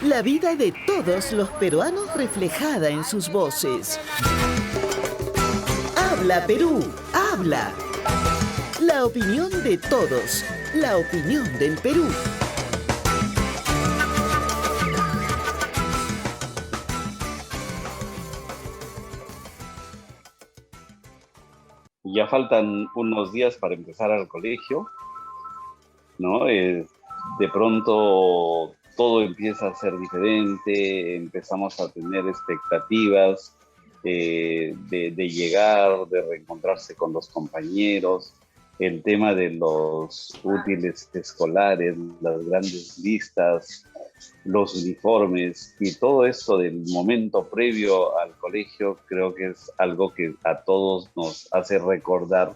La vida de todos los peruanos reflejada en sus voces. Habla Perú, habla. La opinión de todos, la opinión del Perú. Ya faltan unos días para empezar al colegio, ¿no? De pronto todo empieza a ser diferente, empezamos a tener expectativas de llegar, de reencontrarse con los compañeros, el tema de los útiles escolares, las grandes listas, los uniformes y todo eso del momento previo al colegio, creo que es algo que a todos nos hace recordar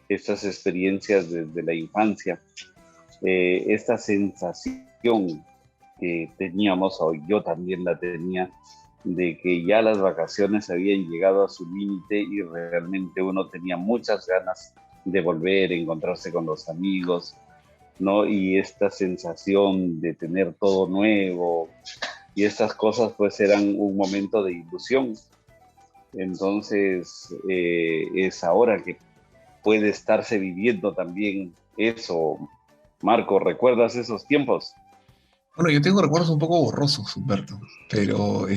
estas experiencias desde la infancia. Esta sensación que teníamos, o yo también la tenía, de que ya las vacaciones habían llegado a su límite y realmente uno tenía muchas ganas de volver, encontrarse con los amigos, ¿no? Y esta sensación de tener todo nuevo y estas cosas pues eran un momento de ilusión. Entonces es ahora que puede estarse viviendo también eso. Marco, ¿recuerdas esos tiempos? Bueno, yo tengo recuerdos un poco borrosos, Humberto, pero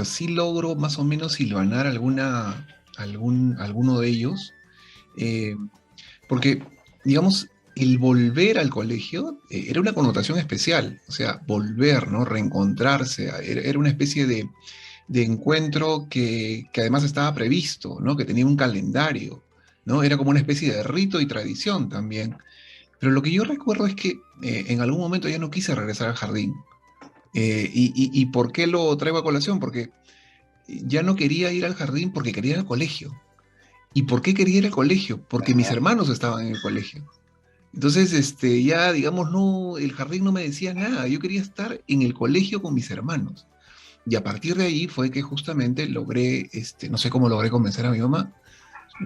sí logro más o menos hilvanar alguno de ellos, eh, porque, digamos, el volver al colegio era una connotación especial, o sea, volver, ¿no? Reencontrarse, era una especie de encuentro que además estaba previsto, ¿no? Que tenía un calendario, ¿no? Era como una especie de rito y tradición también. Pero lo que yo recuerdo es que en algún momento ya no quise regresar al jardín. ¿Y por qué lo traigo a colación? Porque ya no quería ir al jardín porque quería ir al colegio. ¿Y por qué quería ir al colegio? Porque mis Ajá. hermanos estaban en el colegio. Entonces, ya, digamos, no, el jardín no me decía nada. Yo quería estar en el colegio con mis hermanos. Y a partir de ahí fue que justamente logré, no sé cómo logré convencer a mi mamá,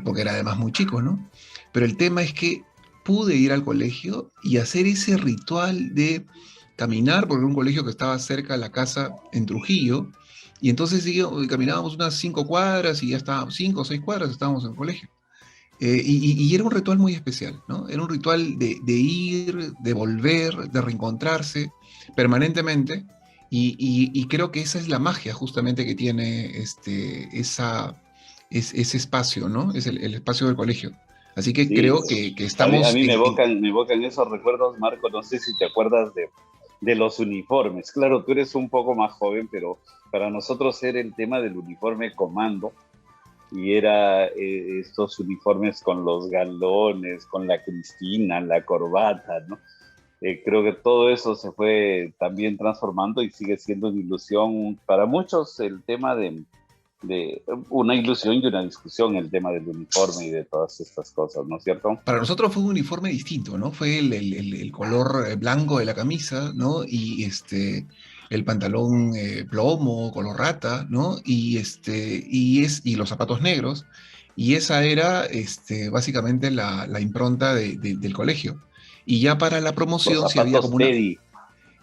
porque era además muy chico, ¿no? Pero el tema es que pude ir al colegio y hacer ese ritual de caminar, porque era un colegio que estaba cerca de la casa en Trujillo, y entonces caminábamos unas 5 cuadras y ya estábamos, 5 o 6 cuadras estábamos en el colegio. Y era un ritual muy especial, ¿no? Era un ritual de ir, de volver, de reencontrarse permanentemente, y creo que esa es la magia justamente que tiene ese espacio, ¿no? Es el espacio del colegio. Así que Sí, creo que a estamos mí me evocan esos recuerdos, Marco. No sé si te acuerdas de los uniformes. Claro, tú eres un poco más joven, pero para nosotros era el tema del uniforme comando y era estos uniformes con los galones, con la cristina, la corbata, ¿no? Creo que todo eso se fue también transformando y sigue siendo una ilusión para muchos, el tema de una ilusión y una discusión, el tema del uniforme y de todas estas cosas, ¿no es cierto? Para nosotros fue un uniforme distinto, ¿no? Fue el color blanco de la camisa, ¿no? Y el pantalón plomo, color rata, ¿no? Y los zapatos negros. Y esa era básicamente la impronta del colegio. Y ya para la Los promoción sí había zapatos como Teddy.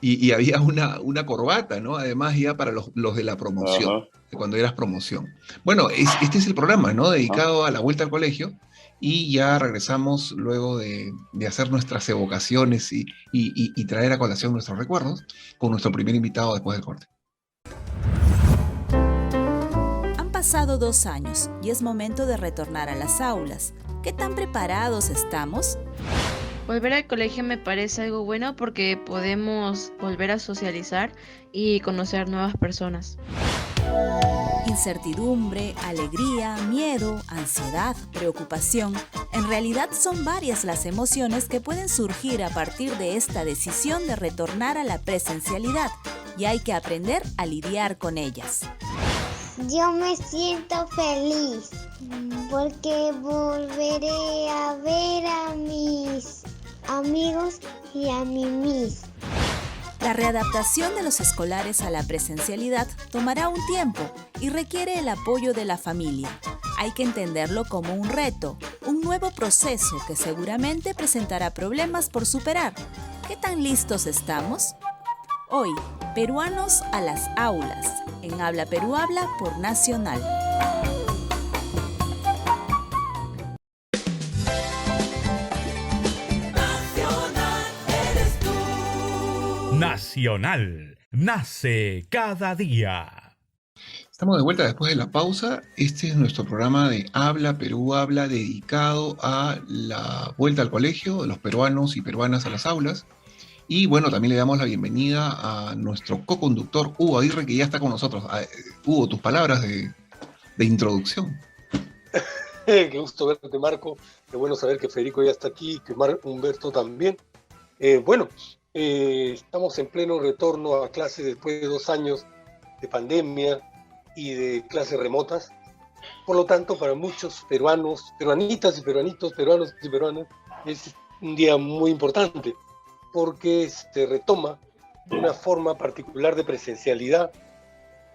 y había una corbata, ¿no? Además ya para los de la promoción, Ajá, de cuando eras promoción. Bueno, este es el programa, ¿no? ajá. Dedicado a la vuelta al colegio, y ya regresamos luego de hacer nuestras evocaciones y traer a colación nuestros recuerdos con nuestro primer invitado después del corte. Han pasado 2 años y es momento de retornar a las aulas. ¿Qué tan preparados estamos? Volver al colegio me parece algo bueno porque podemos volver a socializar y conocer nuevas personas. Incertidumbre, alegría, miedo, ansiedad, preocupación. En realidad son varias las emociones que pueden surgir a partir de esta decisión de retornar a la presencialidad, y hay que aprender a lidiar con ellas. Yo me siento feliz porque volveré a ver a mis amigos y a mi miss. La readaptación de los escolares a la presencialidad tomará un tiempo y requiere el apoyo de la familia. Hay que entenderlo como un reto, un nuevo proceso que seguramente presentará problemas por superar. ¿Qué tan listos estamos? Hoy, Peruanos a las aulas, en Habla Perú Habla por Nacional. Nacional, nace cada día. Estamos de vuelta después de la pausa. Este es nuestro programa de Habla Perú Habla, dedicado a la vuelta al colegio de los peruanos y peruanas a las aulas. Y bueno, también le damos la bienvenida a nuestro co-conductor, Hugo Aguirre, que ya está con nosotros. Hugo, tus palabras de introducción. Qué gusto verte, Marco. Qué bueno saber que Federico ya está aquí, que Humberto también. Estamos en pleno retorno a clases después de 2 años de pandemia y de clases remotas. Por lo tanto, para muchos peruanos, peruanitas y peruanitos, peruanos y peruanas, es un día muy importante, porque se retoma una forma particular de presencialidad,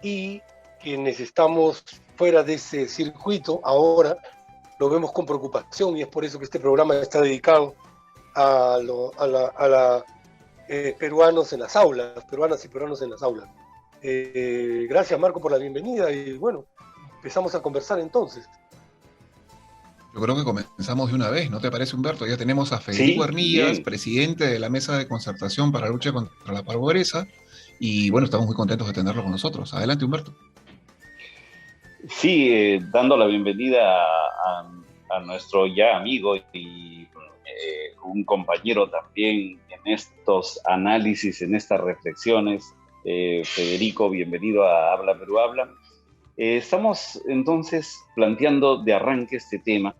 y quienes estamos fuera de ese circuito ahora lo vemos con preocupación, y es por eso que este programa está dedicado a peruanos en las aulas, peruanas y peruanos en las aulas. Gracias, Marco, por la bienvenida, y bueno, empezamos a conversar entonces. Yo creo que comenzamos de una vez, ¿no te parece, Humberto? Ya tenemos a Federico Arnillas, presidente de la Mesa de Concertación para la Lucha contra la Pobreza, y bueno, estamos muy contentos de tenerlo con nosotros. Adelante, Humberto. Sí, dando la bienvenida a nuestro ya amigo y un compañero también en estos análisis, en estas reflexiones. Federico, bienvenido a Habla Perú Habla. Estamos entonces planteando de arranque este tema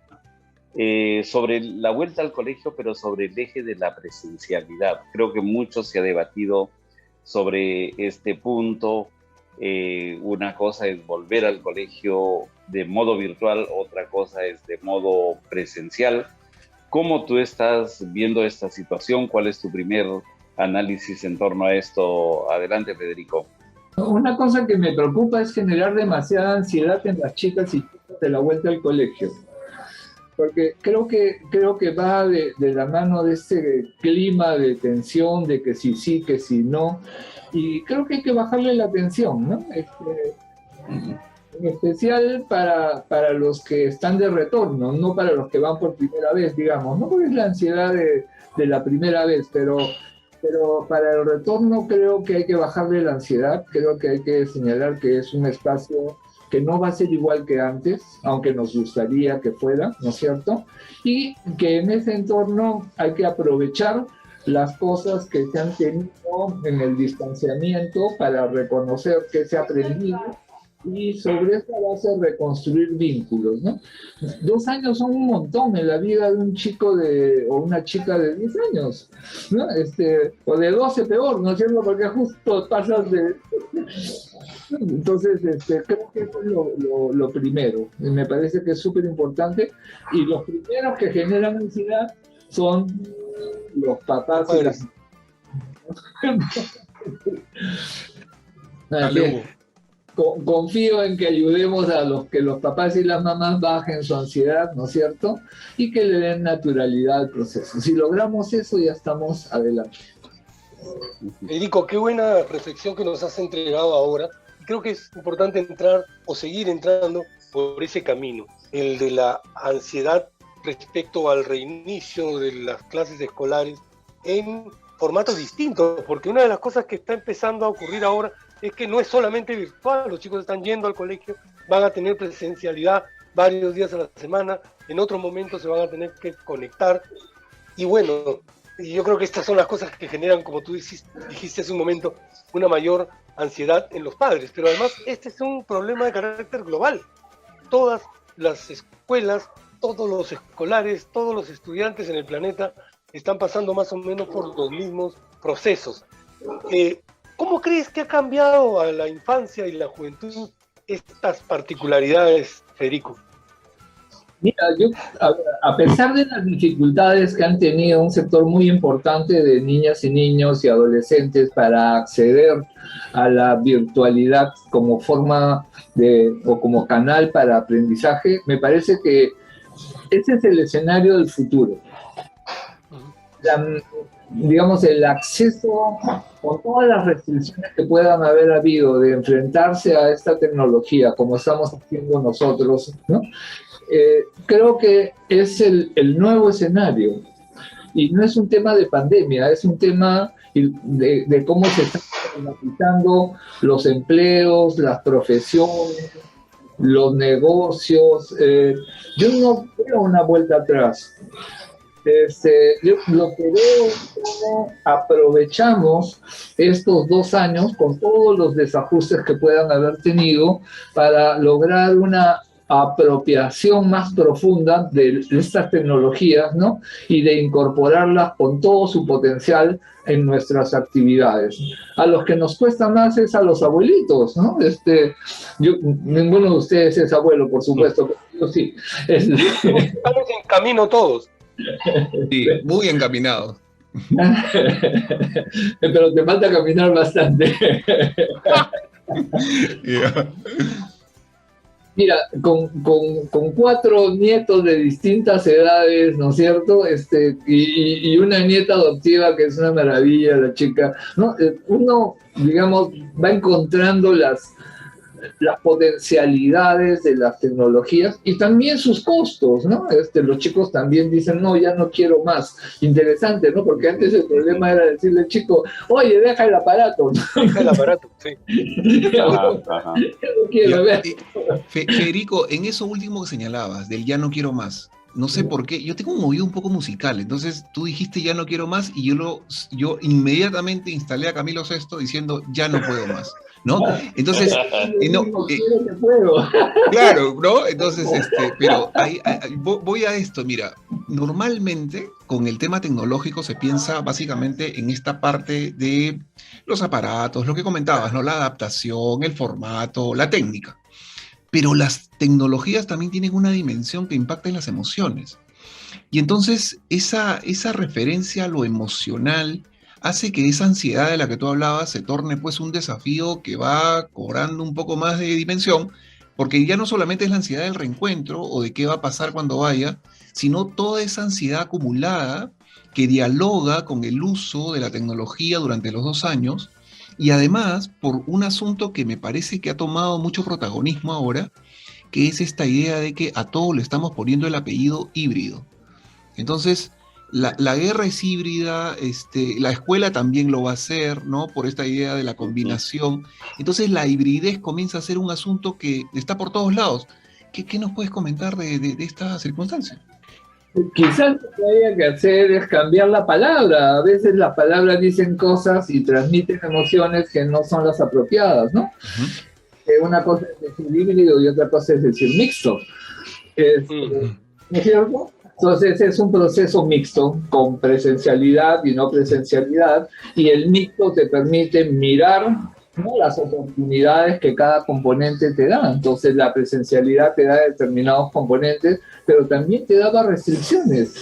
sobre la vuelta al colegio, pero sobre el eje de la presencialidad. Creo que mucho se ha debatido sobre este punto. Una cosa es volver al colegio de modo virtual, otra cosa es de modo presencial. ¿Cómo tú estás viendo esta situación? ¿Cuál es tu primer análisis en torno a esto? Adelante, Federico. Una cosa que me preocupa es generar demasiada ansiedad en las chicas y chicos de la vuelta al colegio, porque creo que va de la mano de este clima de tensión, de que sí, que sí no, y creo que hay que bajarle la tensión, ¿no? En especial para los que están de retorno, no para los que van por primera vez, digamos, no porque es la ansiedad de la primera vez, pero para el retorno creo que hay que bajarle la ansiedad, creo que hay que señalar que es un espacio que no va a ser igual que antes, aunque nos gustaría que fuera, ¿no es cierto? Y que en ese entorno hay que aprovechar las cosas que se han tenido en el distanciamiento para reconocer qué se ha aprendido y sobre esa base reconstruir vínculos, ¿no? 2 años son un montón en la vida de un chico o una chica de 10 años, ¿no? O de 12 peor, ¿no es cierto? Porque justo pasas de... Entonces, creo que eso es lo primero. Me parece que es súper importante, y los primeros que generan ansiedad son los papás y las... Confío en que ayudemos a que los papás y las mamás bajen su ansiedad, ¿no es cierto? Y que le den naturalidad al proceso. Si logramos eso, ya estamos adelante. Federico, qué buena reflexión que nos has entregado ahora. Creo que es importante entrar o seguir entrando por ese camino, el de la ansiedad respecto al reinicio de las clases escolares en formatos distintos, porque una de las cosas que está empezando a ocurrir ahora es que no es solamente virtual, los chicos están yendo al colegio, van a tener presencialidad varios días a la semana, en otro momento se van a tener que conectar, y bueno, yo creo que estas son las cosas que generan, como tú dijiste hace un momento, una mayor ansiedad en los padres, pero además este es un problema de carácter global. Todas las escuelas, todos los escolares, todos los estudiantes en el planeta están pasando más o menos por los mismos procesos. ¿Cómo crees que ha cambiado a la infancia y la juventud estas particularidades, Federico? Mira, a pesar de las dificultades que han tenido un sector muy importante de niñas y niños y adolescentes para acceder a la virtualidad como forma o como canal para aprendizaje, me parece que ese es el escenario del futuro. digamos, el acceso con todas las restricciones que puedan haber habido de enfrentarse a esta tecnología como estamos haciendo nosotros, ¿no? Creo que es el nuevo escenario. Y no es un tema de pandemia, es un tema de cómo se están organizando los empleos, las profesiones, los negocios. Yo no veo una vuelta atrás. Yo lo que veo es cómo aprovechamos estos 2 años con todos los desajustes que puedan haber tenido para lograr una apropiación más profunda de estas tecnologías, ¿no? Y de incorporarlas con todo su potencial en nuestras actividades. A los que nos cuesta más es a los abuelitos, ¿no? Ninguno de ustedes es abuelo, por supuesto, pero yo sí. Estamos en camino todos. Sí, muy encaminados. Pero te falta caminar bastante. Yeah. Mira, con 4 nietos de distintas edades, ¿no es cierto? Y una nieta adoptiva que es una maravilla, la chica, ¿no? Uno, digamos, va encontrando las potencialidades de las tecnologías y también sus costos, ¿no? Los chicos también dicen, no, ya no quiero más. Interesante, ¿no? Porque antes el problema era decirle al chico, oye, deja el aparato. Deja el aparato, sí. Ajá. No quiero ver. Federico, en eso último que señalabas, del ya no quiero más, no sé por qué, yo tengo un oído un poco musical, entonces tú dijiste ya no quiero más y yo inmediatamente instalé a Camilo Sesto diciendo ya no puedo más, ¿no? Entonces, claro, ¿no? Entonces, pero voy a esto, mira, normalmente con el tema tecnológico se piensa básicamente en esta parte de los aparatos, lo que comentabas, ¿no? La adaptación, el formato, la técnica. Pero las tecnologías también tienen una dimensión que impacta en las emociones. Y entonces esa referencia a lo emocional hace que esa ansiedad de la que tú hablabas se torne pues un desafío que va cobrando un poco más de dimensión, porque ya no solamente es la ansiedad del reencuentro o de qué va a pasar cuando vaya, sino toda esa ansiedad acumulada que dialoga con el uso de la tecnología durante los 2 años. Y además, por un asunto que me parece que ha tomado mucho protagonismo ahora, que es esta idea de que a todo le estamos poniendo el apellido híbrido. Entonces, la guerra es híbrida, la escuela también lo va a hacer, ¿no? Por esta idea de la combinación. Entonces, la hibridez comienza a ser un asunto que está por todos lados. ¿Qué nos puedes comentar de esta circunstancia? Quizás lo que haya que hacer es cambiar la palabra. A veces las palabras dicen cosas y transmiten emociones que no son las apropiadas, ¿no? Uh-huh. Una cosa es decir híbrido y otra cosa es decir mixto. ¿No es cierto? Entonces es un proceso mixto con presencialidad y no presencialidad, y el mixto te permite mirar, ¿no?, las oportunidades que cada componente te da. Entonces la presencialidad te da determinados componentes, pero también te daba restricciones.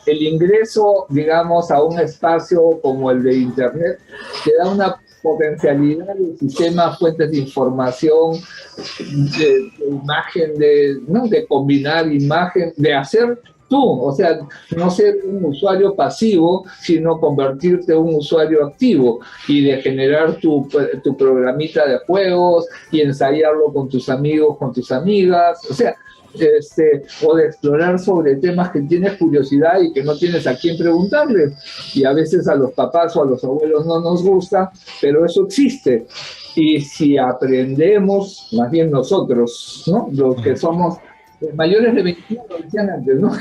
El ingreso, digamos, a un espacio como el de Internet te da una potencialidad de sistemas, fuentes de información, de imagen, de combinar imagen, de hacer tú, o sea, no ser un usuario pasivo, sino convertirte en un usuario activo y de generar tu programita de juegos y ensayarlo con tus amigos, con tus amigas, o sea, o de explorar sobre temas que tienes curiosidad y que no tienes a quién preguntarle. Y a veces a los papás o a los abuelos no nos gusta, pero eso existe. Y si aprendemos, más bien nosotros, ¿no?, los que somos mayores de 21, lo decían antes, ¿no?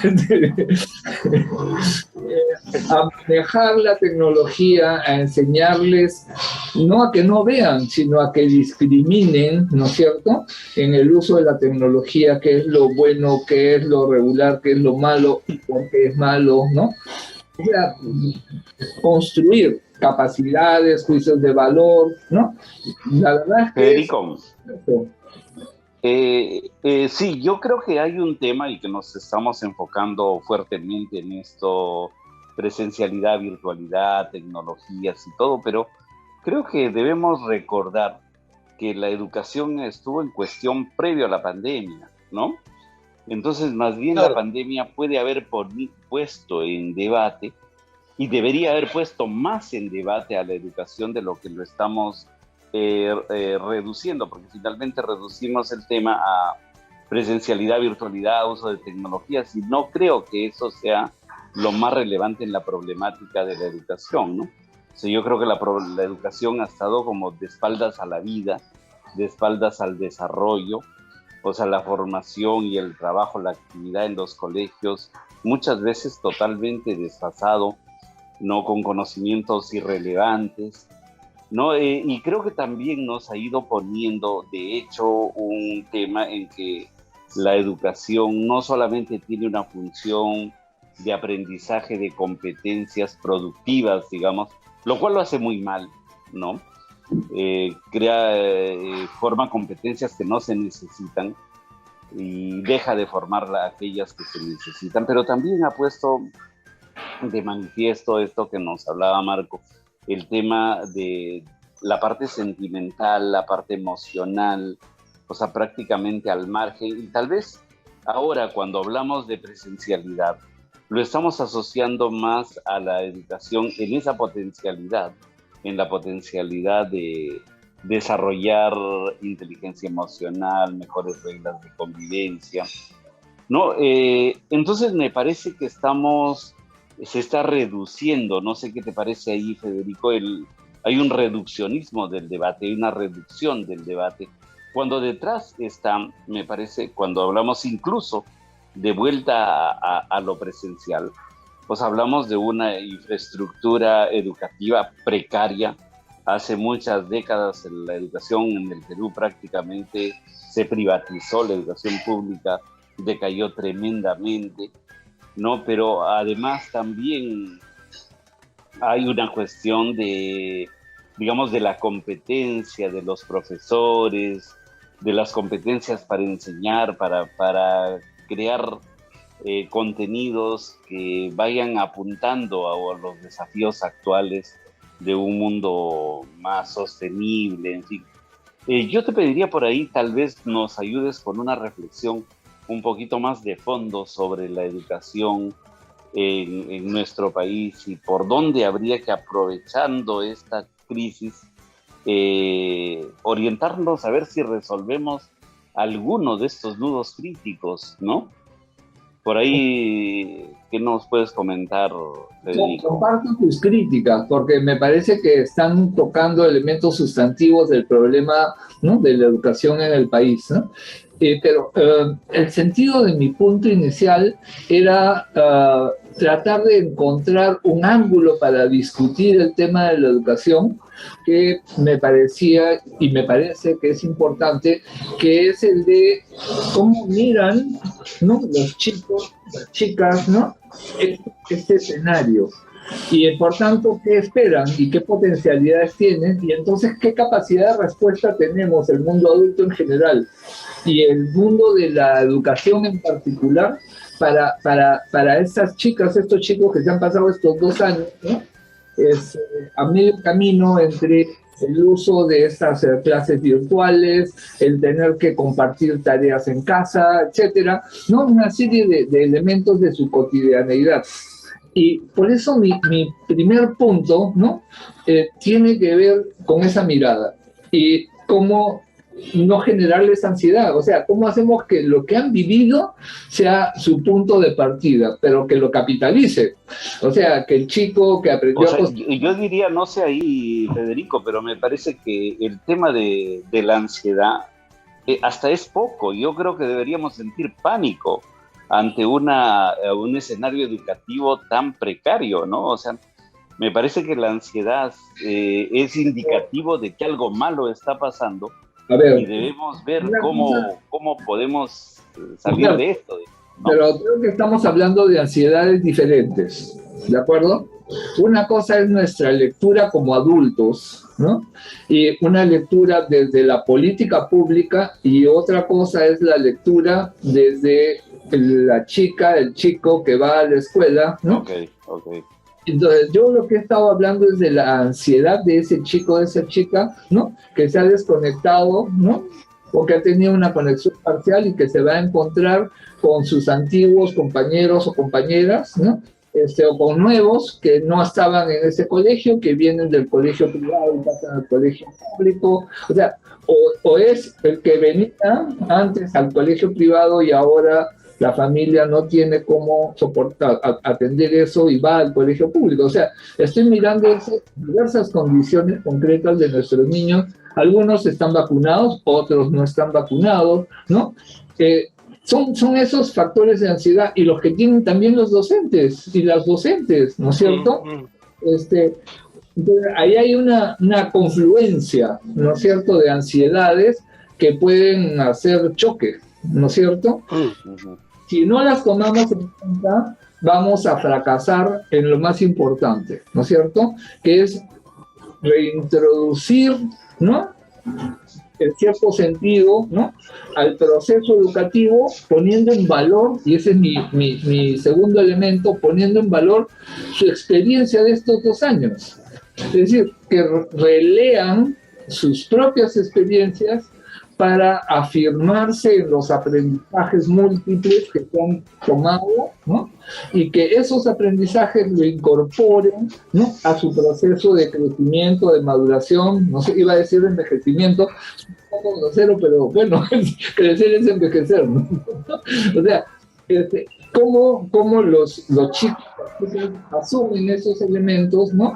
A manejar la tecnología, a enseñarles, no a que no vean, sino a que discriminen, ¿no es cierto?, en el uso de la tecnología, qué es lo bueno, qué es lo regular, qué es lo malo, por qué es malo, ¿no? O sea, construir capacidades, juicios de valor, ¿no? La verdad es que Federico, sí, yo creo que hay un tema y que nos estamos enfocando fuertemente en esto, presencialidad, virtualidad, tecnologías y todo, pero creo que debemos recordar que la educación estuvo en cuestión previo a la pandemia, ¿no? Entonces, más bien claro, la pandemia puede haber puesto en debate y debería haber puesto más en debate a la educación de lo que lo estamos reduciendo, porque finalmente reducimos el tema a presencialidad, virtualidad, uso de tecnologías, y no creo que eso sea lo más relevante en la problemática de la educación, ¿no? O sea, yo creo que la educación ha estado como de espaldas a la vida, de espaldas al desarrollo, o sea, la formación y el trabajo, la actividad en los colegios, muchas veces totalmente desfasado, ¿no? Con conocimientos irrelevantes, ¿no? Y creo que también nos ha ido poniendo, de hecho, un tema en que la educación no solamente tiene una función de aprendizaje de competencias productivas, digamos, lo cual lo hace muy mal, ¿no? Forma competencias que no se necesitan y deja de formar aquellas que se necesitan, pero también ha puesto de manifiesto esto que nos hablaba Marco, el tema de la parte sentimental, la parte emocional, o sea, prácticamente al margen. Y tal vez ahora, cuando hablamos de presencialidad, lo estamos asociando más a la educación en esa potencialidad, en la potencialidad de desarrollar inteligencia emocional, mejores reglas de convivencia, ¿no? Entonces me parece que se está reduciendo, no sé qué te parece ahí, Federico, hay un reduccionismo del debate, hay una reducción del debate, cuando detrás está, me parece, cuando hablamos incluso de vuelta a lo presencial, pues hablamos de una infraestructura educativa precaria. Hace muchas décadas la educación en el Perú prácticamente se privatizó, la educación pública decayó tremendamente, ¿no? Pero además también hay una cuestión de, digamos, de la competencia de los profesores, de las competencias para enseñar, para crear contenidos que vayan apuntando a los desafíos actuales de un mundo más sostenible, en fin. Yo te pediría por ahí, tal vez nos ayudes con una reflexión un poquito más de fondo sobre la educación en nuestro país y por dónde habría que, aprovechando esta crisis, orientarnos a ver si resolvemos alguno de estos nudos críticos, ¿no? Por ahí, ¿qué nos puedes comentar, Federico? Comparto tus críticas, porque me parece que están tocando elementos sustantivos del problema, ¿no?, de la educación en el país, ¿no? Pero el sentido de mi punto inicial era tratar de encontrar un ángulo para discutir el tema de la educación que me parecía y me parece que es importante, que es el de cómo miran, ¿no?, los chicos, las chicas, ¿no?, este escenario. Y por tanto, ¿qué esperan y qué potencialidades tienen? Y entonces, ¿qué capacidad de respuesta tenemos el mundo adulto en general y el mundo de la educación en particular para estas chicas, estos chicos que se han pasado estos 2 años, ¿no?, a medio camino entre el uso de estas clases virtuales, el tener que compartir tareas en casa, etcétera, ¿no?, una serie de elementos de su cotidianeidad. Y por eso mi primer punto, ¿no?, tiene que ver con esa mirada y cómo no generarles ansiedad. O sea, cómo hacemos que lo que han vivido sea su punto de partida, pero que lo capitalice. O sea, que el chico que aprendió... O sea, yo diría, no sé ahí, Federico, pero me parece que el tema de la ansiedad hasta es poco. Yo creo que deberíamos sentir pánico ante un escenario educativo tan precario, ¿no? O sea, me parece que la ansiedad es indicativo de que algo malo está pasando. A ver, y debemos ver cómo podemos salir de esto, ¿no? Pero creo que estamos hablando de ansiedades diferentes, ¿de acuerdo? Una cosa es nuestra lectura como adultos, ¿no?, y una lectura desde la política pública, y otra cosa es la lectura desde la chica, el chico que va a la escuela, ¿no? Ok. Entonces, yo lo que he estado hablando es de la ansiedad de ese chico, de esa chica, ¿no?, que se ha desconectado, ¿no?, porque ha tenido una conexión parcial y que se va a encontrar con sus antiguos compañeros o compañeras, ¿no?, o con nuevos que no estaban en ese colegio, que vienen del colegio privado y pasan al colegio público. O sea, o es el que venía antes al colegio privado y ahora la familia no tiene cómo soportar, atender eso y va al colegio público. O sea, estoy mirando esas diversas condiciones concretas de nuestros niños. Algunos están vacunados, otros no están vacunados, ¿no? Son esos factores de ansiedad y los que tienen también los docentes y las docentes, ¿no es cierto? Entonces, ahí hay una confluencia, ¿no es cierto?, de ansiedades que pueden hacer choque, ¿no es cierto? Si no las tomamos en cuenta, vamos a fracasar en lo más importante, ¿no es cierto?, que es reintroducir, ¿no?, en cierto sentido, ¿no?, al proceso educativo, poniendo en valor, y ese es mi segundo elemento, poniendo en valor su experiencia de estos 2 años. Es decir, que relean sus propias experiencias para afirmarse en los aprendizajes múltiples que se han tomado, ¿no?, y que esos aprendizajes lo incorporen, ¿no?, a su proceso de crecimiento, de maduración, no sé, iba a decir envejecimiento, un poco grosero, pero bueno, crecer es envejecer, ¿no? O sea, cómo los chicos asumen esos elementos, ¿no?,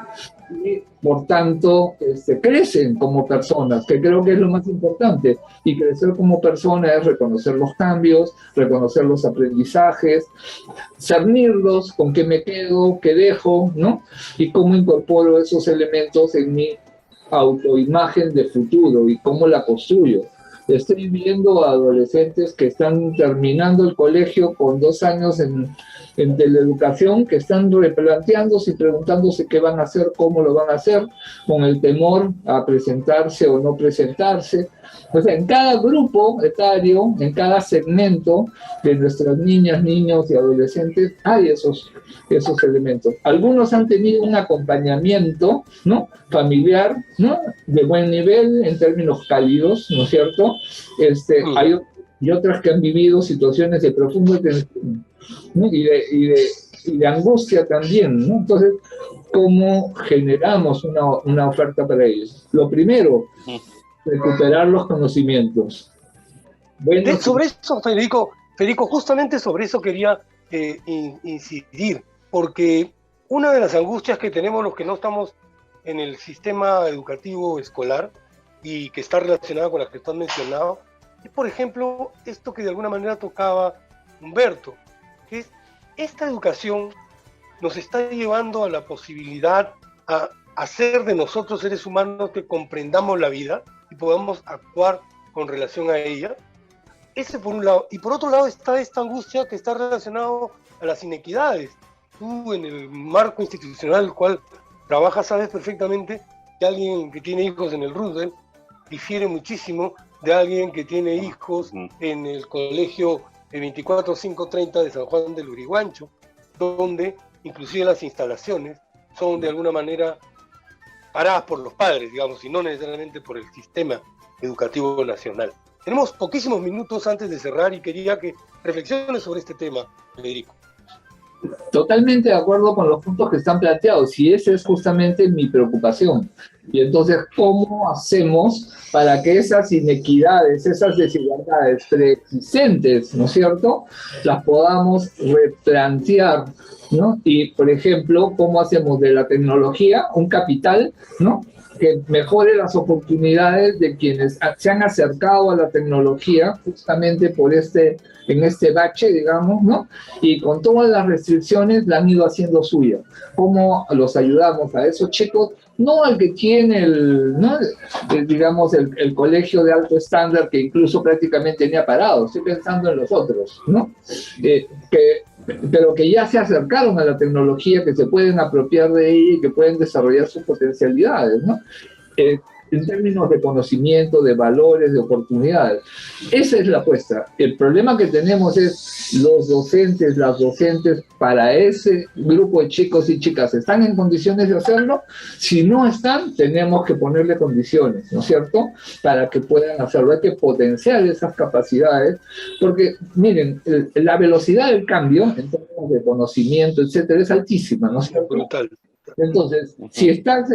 y por tanto crecen como personas, que creo que es lo más importante. Y crecer como persona es reconocer los cambios, reconocer los aprendizajes, cernirlos, con qué me quedo, qué dejo, ¿no?, y cómo incorporo esos elementos en mi autoimagen de futuro y cómo la construyo. Estoy viendo adolescentes que están terminando el colegio con 2 años en teleeducación, que están replanteándose y preguntándose qué van a hacer, cómo lo van a hacer, con el temor a presentarse o no presentarse. O sea, en cada grupo etario, en cada segmento de nuestras niñas, niños y adolescentes, hay esos elementos. Algunos han tenido un acompañamiento, ¿no?, familiar, ¿no?, de buen nivel, en términos cálidos, ¿no es cierto? Hay otras que han vivido situaciones de profunda tensión, ¿no?, y de angustia también, ¿no? Entonces, ¿cómo generamos una oferta para ellos? Lo primero, recuperar los conocimientos. Bueno, sobre eso, Federico, justamente sobre eso quería incidir, porque una de las angustias que tenemos los que no estamos en el sistema educativo escolar y que está relacionada con las que tú has mencionado, es, por ejemplo, esto que de alguna manera tocaba Humberto, que es esta educación nos está llevando a la posibilidad a hacer de nosotros seres humanos que comprendamos la vida y podamos actuar con relación a ella. Ese por un lado. Y por otro lado está esta angustia que está relacionada a las inequidades. Tú, en el marco institucional el cual trabajas, sabes perfectamente que alguien que tiene hijos en el Roosevelt difiere muchísimo de alguien que tiene hijos en el colegio 24530 de San Juan del Lurigancho, donde inclusive las instalaciones son de alguna manera paradas por los padres, digamos, y no necesariamente por el sistema educativo nacional. Tenemos poquísimos minutos antes de cerrar y quería que reflexiones sobre este tema, Federico. Totalmente de acuerdo con los puntos que están planteados, y esa es justamente mi preocupación. Y entonces, ¿cómo hacemos para que esas inequidades, esas desigualdades preexistentes, ¿no es cierto?, las podamos replantear, ¿no? Y, por ejemplo, ¿cómo hacemos de la tecnología un capital, ¿no?, que mejore las oportunidades de quienes se han acercado a la tecnología justamente en este bache, digamos, ¿no? Y con todas las restricciones la han ido haciendo suya. ¿Cómo los ayudamos a esos chicos? No al que tiene digamos, el colegio de alto estándar, que incluso prácticamente tenía parado, estoy pensando en los otros, ¿no? Pero que ya se acercaron a la tecnología, que se pueden apropiar de ella y que pueden desarrollar sus potencialidades, ¿no? en términos de conocimiento, de valores, de oportunidades. Esa es la apuesta. El problema que tenemos es los docentes, las docentes, para ese grupo de chicos y chicas, ¿están en condiciones de hacerlo? Si no están, tenemos que ponerle condiciones, ¿no es cierto?, para que puedan hacerlo. Hay que potenciar esas capacidades, porque, miren, la velocidad del cambio, en términos de conocimiento, etcétera, es altísima, ¿no es cierto? Brutal. Entonces, si estás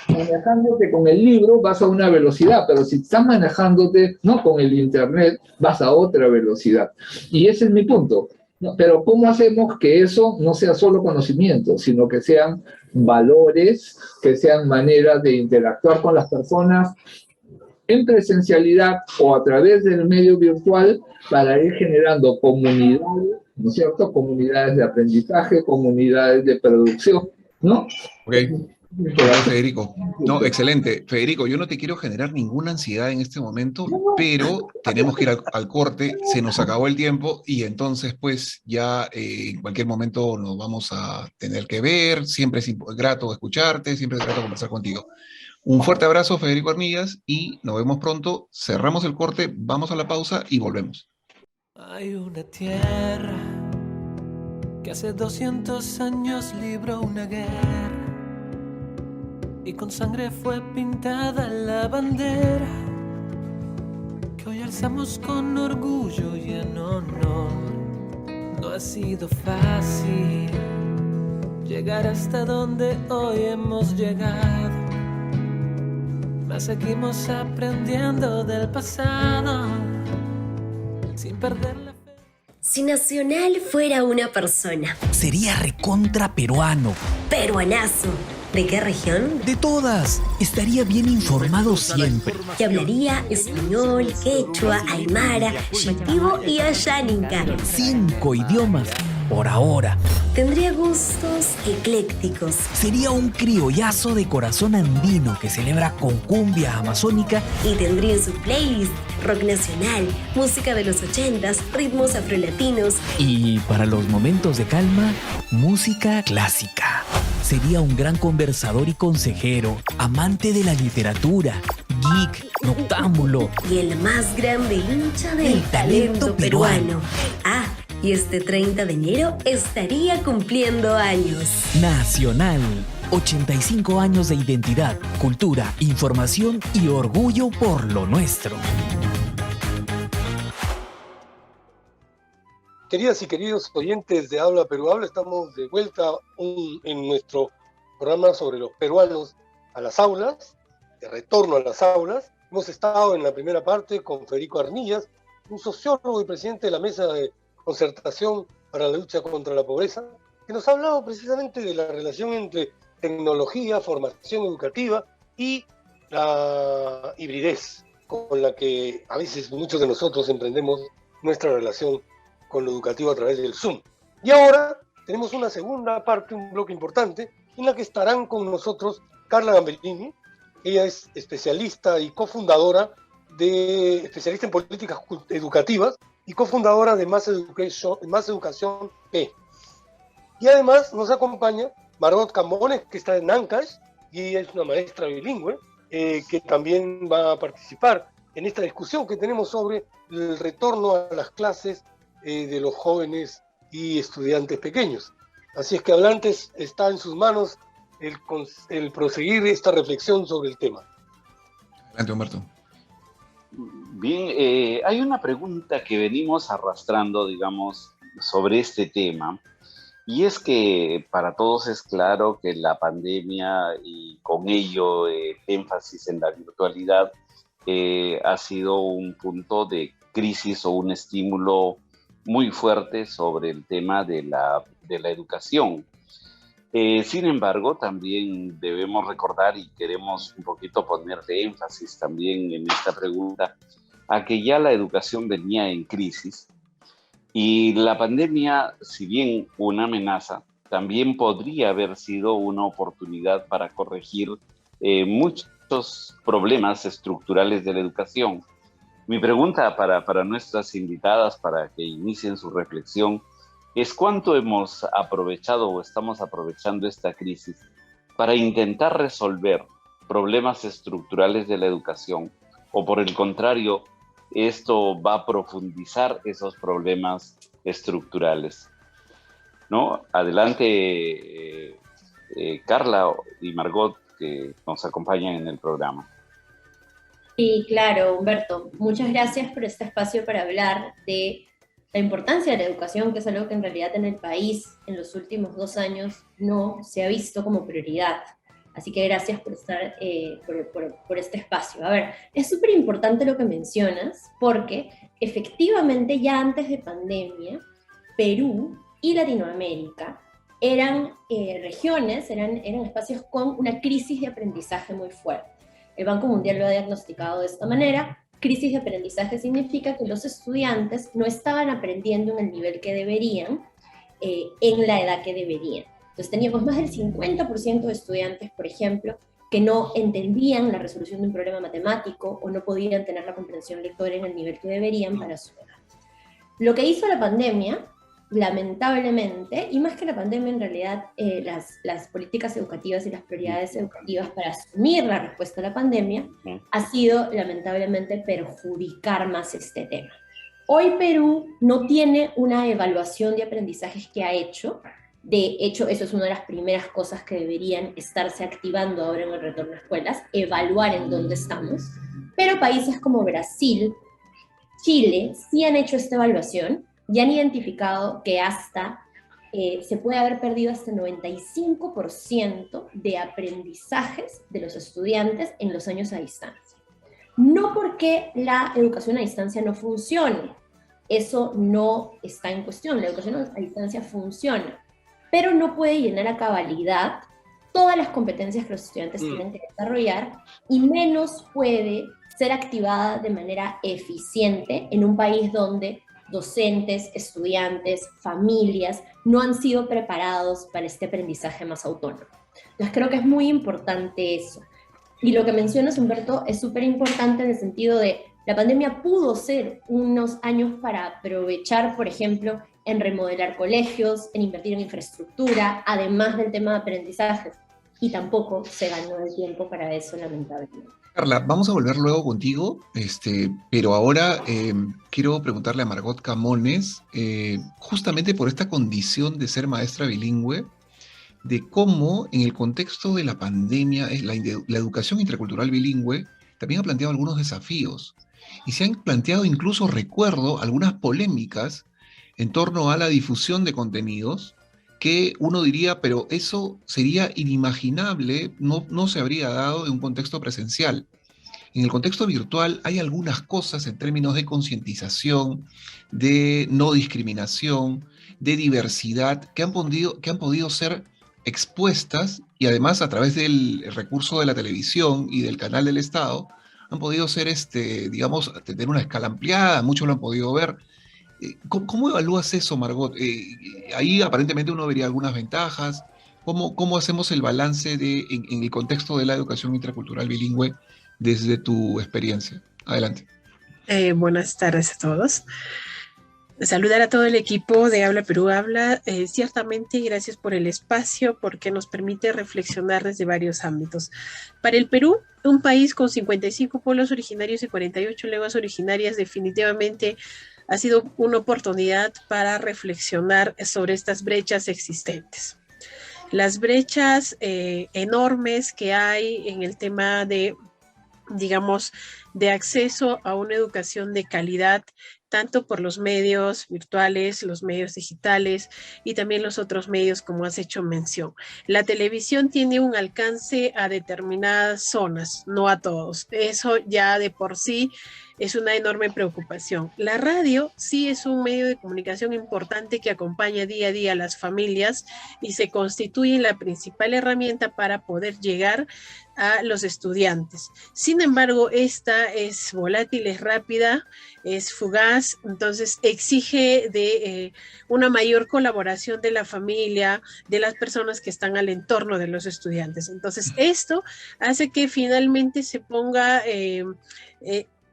manejándote con el libro, vas a una velocidad, pero si estás manejándote no con el internet, vas a otra velocidad. Y ese es mi punto. No, pero ¿cómo hacemos que eso no sea solo conocimiento, sino que sean valores, que sean maneras de interactuar con las personas en presencialidad o a través del medio virtual para ir generando comunidades, ¿no es cierto? Comunidades de aprendizaje, comunidades de producción, ¿no? Ok. Gracias, Federico. No, excelente. Federico, yo no te quiero generar ninguna ansiedad en este momento, pero tenemos que ir al corte, se nos acabó el tiempo y entonces pues ya en cualquier momento nos vamos a tener que ver, siempre es grato escucharte, siempre es grato conversar contigo. Un fuerte abrazo, Federico Armillas, y nos vemos pronto. Cerramos el corte, vamos a la pausa y volvemos. Hay una tierra que hace 200 años libró una guerra y con sangre fue pintada la bandera que hoy alzamos con orgullo y en honor. No ha sido fácil llegar hasta donde hoy hemos llegado, mas seguimos aprendiendo del pasado sin perder la fe. Si Nacional fuera una persona, sería recontra peruano. Peruanazo. ¿De qué región? De todas. Estaría bien informado siempre. Que hablaría español, quechua, aymara, shipibo y ayáninca. 5 idiomas por ahora. Tendría gustos eclécticos. Sería un criollazo de corazón andino que celebra con cumbia amazónica. Y tendría en su playlist rock nacional, música de los 80s, ritmos afrolatinos. Y para los momentos de calma, música clásica. Sería un gran conversador y consejero, amante de la literatura, geek, noctámbulo. Y el más grande hincha del talento peruano. Ah, y este 30 de enero estaría cumpliendo años. Nacional. 85 años de identidad, cultura, información y orgullo por lo nuestro. Queridas y queridos oyentes de Habla Perú Habla, estamos de vuelta en nuestro programa sobre los peruanos a las aulas, de retorno a las aulas. Hemos estado en la primera parte con Federico Armillas, un sociólogo y presidente de la Mesa de Concertación para la Lucha contra la Pobreza, que nos ha hablado precisamente de la relación entre tecnología, formación educativa y la hibridez con la que a veces muchos de nosotros emprendemos nuestra relación con lo educativo a través del Zoom. Y ahora tenemos una segunda parte, un bloque importante, en la que estarán con nosotros Carla Gamberini. Ella es especialista y cofundadora especialista en políticas educativas y cofundadora de Más Educación P. Y además nos acompaña Margot Cambones, que está en Ancash, y ella es una maestra bilingüe, que también va a participar en esta discusión que tenemos sobre el retorno a las clases de los jóvenes y estudiantes pequeños. Así es que Hablantes está en sus manos el proseguir esta reflexión sobre el tema. Adelante, Humberto. Bien, hay una pregunta que venimos arrastrando, digamos, sobre este tema, y es que para todos es claro que la pandemia y con ello el énfasis en la virtualidad ha sido un punto de crisis o un estímulo muy fuerte sobre el tema de la educación. Sin embargo, también debemos recordar y queremos un poquito ponerle énfasis también en esta pregunta a que ya la educación venía en crisis y la pandemia, si bien una amenaza, también podría haber sido una oportunidad para corregir muchos problemas estructurales de la educación. Mi pregunta para nuestras invitadas, para que inicien su reflexión, es cuánto hemos aprovechado o estamos aprovechando esta crisis para intentar resolver problemas estructurales de la educación, o por el contrario, esto va a profundizar esos problemas estructurales, ¿no? Adelante, Carla y Margot, que nos acompañan en el programa. Sí, claro, Humberto. Muchas gracias por este espacio para hablar de la importancia de la educación, que es algo que en realidad en el país en los últimos 2 años no se ha visto como prioridad. Así que gracias por estar por este espacio. A ver, es súper importante lo que mencionas, porque efectivamente ya antes de pandemia, Perú y Latinoamérica eran regiones, eran espacios con una crisis de aprendizaje muy fuerte. El Banco Mundial lo ha diagnosticado de esta manera. Crisis de aprendizaje significa que los estudiantes no estaban aprendiendo en el nivel que deberían, en la edad que deberían. Entonces teníamos más del 50% de estudiantes, por ejemplo, que no entendían la resolución de un problema matemático o no podían tener la comprensión lectora en el nivel que deberían para su edad. Lo que hizo la pandemia, lamentablemente, y más que la pandemia en realidad, las políticas educativas y las prioridades educativas para asumir la respuesta a la pandemia, ha sido lamentablemente perjudicar más este tema. Hoy Perú no tiene una evaluación de aprendizajes que ha hecho. De hecho, eso es una de las primeras cosas que deberían estarse activando ahora en el retorno a escuelas, evaluar en dónde estamos. Pero países como Brasil, Chile, sí han hecho esta evaluación y han identificado que se puede haber perdido hasta el 95% de aprendizajes de los estudiantes en los años a distancia. No porque la educación a distancia no funcione, eso no está en cuestión, la educación a distancia funciona, pero no puede llenar a cabalidad todas las competencias que los estudiantes tienen que desarrollar, y menos puede ser activada de manera eficiente en un país donde docentes, estudiantes, familias no han sido preparados para este aprendizaje más autónomo. Entonces creo que es muy importante eso. Y lo que mencionas, Humberto, es súper importante en el sentido de la pandemia pudo ser unos años para aprovechar, por ejemplo, en remodelar colegios, en invertir en infraestructura, además del tema de aprendizaje, y tampoco se ganó el tiempo para eso, lamentablemente. Carla, vamos a volver luego contigo, pero ahora quiero preguntarle a Margot Camones, justamente por esta condición de ser maestra bilingüe, de cómo en el contexto de la pandemia la educación intercultural bilingüe también ha planteado algunos desafíos, y se han planteado incluso, recuerdo, algunas polémicas en torno a la difusión de contenidos que uno diría, pero eso sería inimaginable, no se habría dado en un contexto presencial. En el contexto virtual hay algunas cosas en términos de concientización, de no discriminación, de diversidad, que han podido ser expuestas, y además a través del recurso de la televisión y del canal del Estado, han podido ser, digamos, tener una escala ampliada, muchos lo han podido ver. ¿Cómo evalúas eso, Margot? Ahí aparentemente uno vería algunas ventajas. ¿Cómo hacemos el balance en el contexto de la educación intercultural bilingüe desde tu experiencia? Adelante. Buenas tardes a todos. Saludar a todo el equipo de Habla Perú Habla. Ciertamente, gracias por el espacio, porque nos permite reflexionar desde varios ámbitos. Para el Perú, un país con 55 pueblos originarios y 48 lenguas originarias, definitivamente ha sido una oportunidad para reflexionar sobre estas brechas existentes. Las brechas enormes que hay en el tema de, digamos, de acceso a una educación de calidad, tanto por los medios virtuales, los medios digitales y también los otros medios, como has hecho mención. La televisión tiene un alcance a determinadas zonas, no a todos. Eso ya de por sí es una enorme preocupación. La radio sí es un medio de comunicación importante que acompaña día a día a las familias y se constituye la principal herramienta para poder llegar a los estudiantes. Sin embargo, esta es volátil, es rápida, es fugaz, entonces exige de una mayor colaboración de la familia, de las personas que están al entorno de los estudiantes. Entonces, esto hace que finalmente se ponga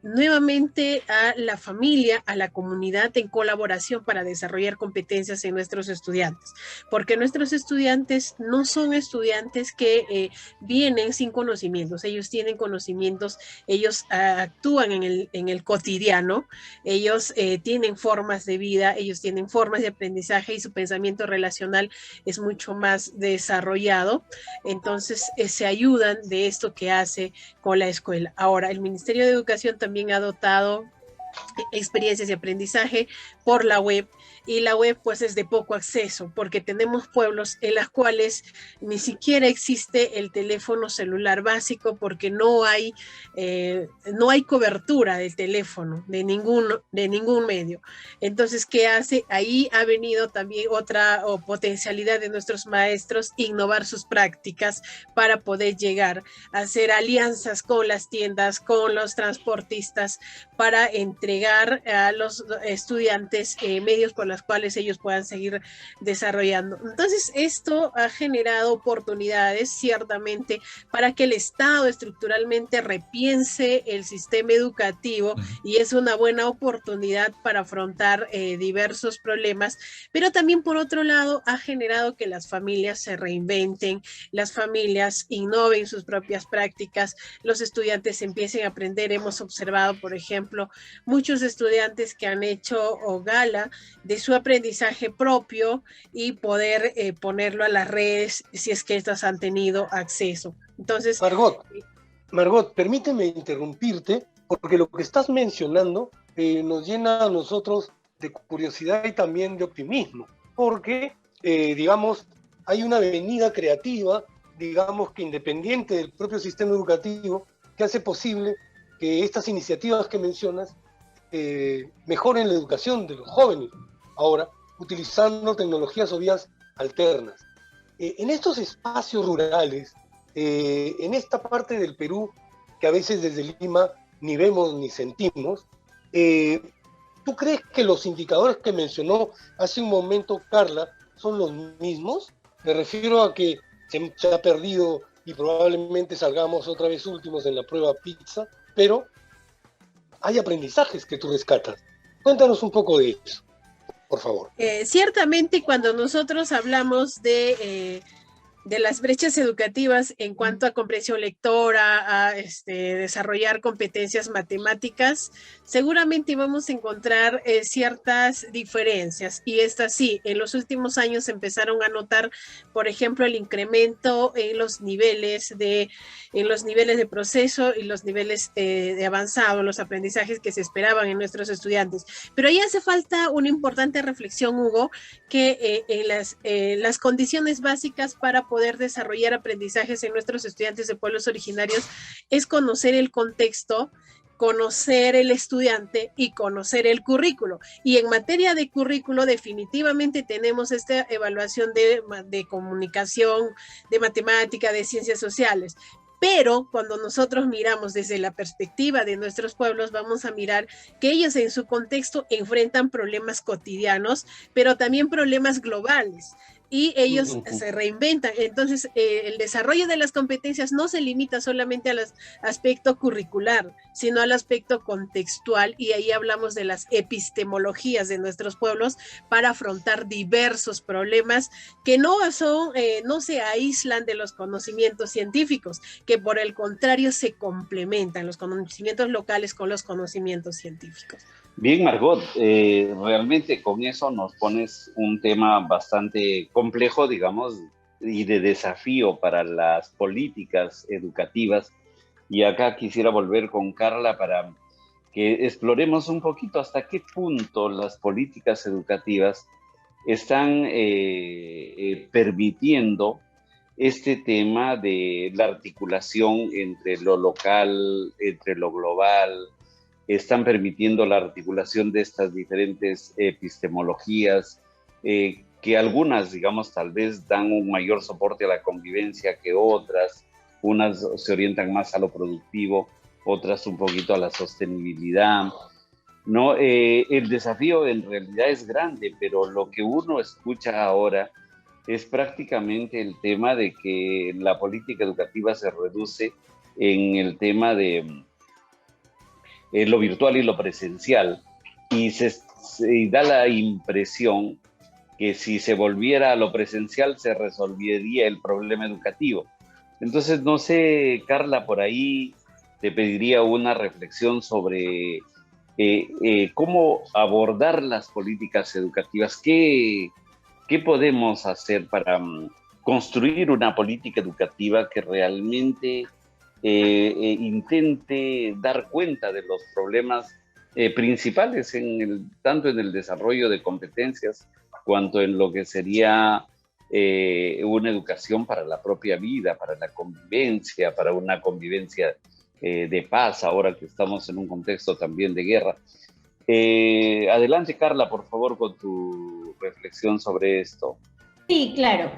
nuevamente a la familia, a la comunidad en colaboración para desarrollar competencias en nuestros estudiantes, porque nuestros estudiantes no son estudiantes que vienen sin conocimientos, ellos tienen conocimientos, ellos actúan en el cotidiano, ellos tienen formas de vida, ellos tienen formas de aprendizaje y su pensamiento relacional es mucho más desarrollado, entonces se ayudan de esto que hace con la escuela. Ahora, el Ministerio de Educación también ha dotado experiencias de aprendizaje por la web, y la web pues es de poco acceso porque tenemos pueblos en los cuales ni siquiera existe el teléfono celular básico porque no hay cobertura del teléfono de ningún medio. Entonces, ¿qué hace? Ahí ha venido también otra potencialidad de nuestros maestros, innovar sus prácticas para poder llegar a hacer alianzas con las tiendas, con los transportistas, para entregar a los estudiantes medios por los cuales ellos puedan seguir desarrollando. Entonces, esto ha generado oportunidades, ciertamente, para que el Estado estructuralmente repiense el sistema educativo, y es una buena oportunidad para afrontar diversos problemas, pero también, por otro lado, ha generado que las familias se reinventen, las familias innoven sus propias prácticas, los estudiantes empiecen a aprender. Hemos observado, por ejemplo, muchos estudiantes que han hecho gala de su aprendizaje propio y poder ponerlo a las redes si es que estas han tenido acceso. Entonces, Margot, permíteme interrumpirte, porque lo que estás mencionando nos llena a nosotros de curiosidad y también de optimismo, porque, digamos, hay una avenida creativa, digamos que independiente del propio sistema educativo, que hace posible que estas iniciativas que mencionas mejoren la educación de los jóvenes, ahora utilizando tecnologías o vías alternas. En estos espacios rurales, en esta parte del Perú, que a veces desde Lima ni vemos ni sentimos, ¿tú crees que los indicadores que mencionó hace un momento Carla son los mismos? Me refiero a que se ha perdido y probablemente salgamos otra vez últimos en la prueba PISA, pero hay aprendizajes que tú rescatas. Cuéntanos un poco de eso, por favor. Ciertamente, cuando nosotros hablamos de las brechas educativas en cuanto a comprensión lectora, a desarrollar competencias matemáticas, seguramente vamos a encontrar ciertas diferencias, y estas sí, en los últimos años empezaron a notar, por ejemplo, el incremento en los niveles de proceso y los niveles de avanzado, los aprendizajes que se esperaban en nuestros estudiantes. Pero ahí hace falta una importante reflexión, Hugo, que en las condiciones básicas para poder desarrollar aprendizajes en nuestros estudiantes de pueblos originarios es conocer el contexto, conocer el estudiante y conocer el currículo. Y en materia de currículo definitivamente tenemos esta evaluación de comunicación, de matemática, de ciencias sociales. Pero cuando nosotros miramos desde la perspectiva de nuestros pueblos, vamos a mirar que ellos en su contexto enfrentan problemas cotidianos, pero también problemas globales. Y ellos se reinventan. Entonces, el desarrollo de las competencias no se limita solamente al aspecto curricular, sino al aspecto contextual, y ahí hablamos de las epistemologías de nuestros pueblos para afrontar diversos problemas que no se aíslan de los conocimientos científicos, que por el contrario se complementan los conocimientos locales con los conocimientos científicos. Bien, Margot, realmente con eso nos pones un tema bastante complejo, digamos, y de desafío para las políticas educativas. Y acá quisiera volver con Carla para que exploremos un poquito hasta qué punto las políticas educativas están permitiendo este tema de la articulación entre lo local, entre lo global, están permitiendo la articulación de estas diferentes epistemologías, que algunas, digamos, tal vez dan un mayor soporte a la convivencia que otras, unas se orientan más a lo productivo, otras un poquito a la sostenibilidad, ¿no? El desafío en realidad es grande, pero lo que uno escucha ahora es prácticamente el tema de que la política educativa se reduce en el tema de lo virtual y lo presencial, y se da la impresión que si se volviera a lo presencial se resolvería el problema educativo. Entonces, no sé, Carla, por ahí te pediría una reflexión sobre cómo abordar las políticas educativas. ¿Qué podemos hacer para construir una política educativa que realmente intente dar cuenta de los problemas principales, tanto en el desarrollo de competencias, cuanto en lo que sería una educación para la propia vida, para la convivencia, para una convivencia de paz, ahora que estamos en un contexto también de guerra? Adelante, Carla, por favor, con tu reflexión sobre esto. Sí, claro.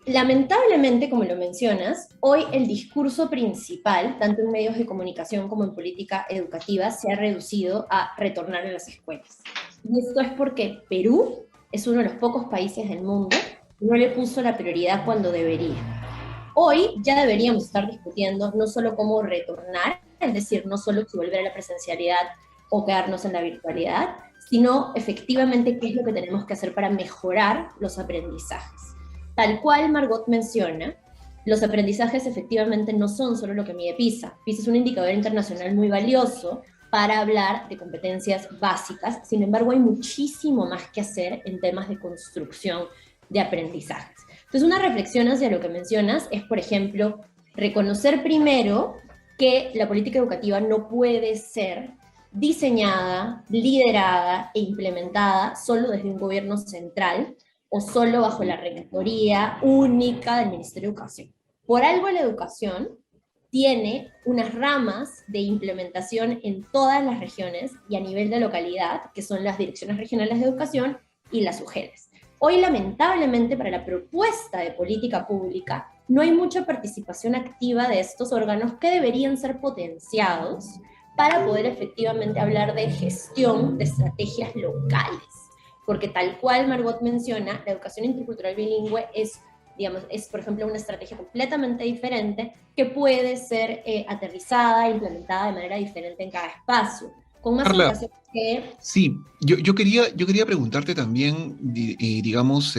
Lamentablemente, como lo mencionas, hoy el discurso principal, tanto en medios de comunicación como en política educativa, se ha reducido a retornar a las escuelas. Y esto es porque Perú es uno de los pocos países del mundo que no le puso la prioridad cuando debería. Hoy ya deberíamos estar discutiendo no solo cómo retornar, es decir, no solo si volver a la presencialidad o quedarnos en la virtualidad, sino efectivamente qué es lo que tenemos que hacer para mejorar los aprendizajes. Tal cual Margot menciona, los aprendizajes efectivamente no son solo lo que mide PISA. PISA es un indicador internacional muy valioso para hablar de competencias básicas. Sin embargo, hay muchísimo más que hacer en temas de construcción de aprendizajes. Entonces, una reflexión hacia lo que mencionas es, por ejemplo, reconocer primero que la política educativa no puede ser diseñada, liderada e implementada solo desde un gobierno central o solo bajo la rectoría única del Ministerio de Educación. Por algo la educación tiene unas ramas de implementación en todas las regiones y a nivel de localidad, que son las direcciones regionales de educación y las UGELs. Hoy, lamentablemente, para la propuesta de política pública, no hay mucha participación activa de estos órganos que deberían ser potenciados para poder efectivamente hablar de gestión de estrategias locales. Porque tal cual Margot menciona, la educación intercultural bilingüe es, por ejemplo, una estrategia completamente diferente que puede ser aterrizada, implementada de manera diferente en cada espacio. Con más Carla, educación que... Sí, yo quería preguntarte también, digamos,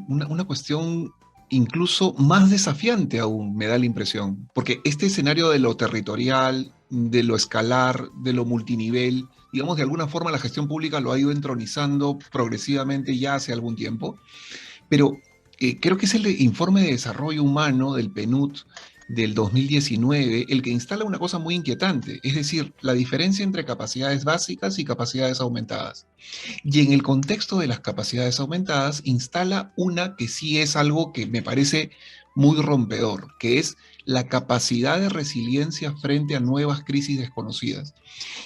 una cuestión incluso más desafiante aún, me da la impresión, porque este escenario de lo territorial, de lo escalar, de lo multinivel, digamos, de alguna forma la gestión pública lo ha ido entronizando progresivamente ya hace algún tiempo, pero creo que es el informe de desarrollo humano del PNUD del 2019 el que instala una cosa muy inquietante, es decir, la diferencia entre capacidades básicas y capacidades aumentadas. Y en el contexto de las capacidades aumentadas instala una que sí es algo que me parece muy rompedor, que es la capacidad de resiliencia frente a nuevas crisis desconocidas.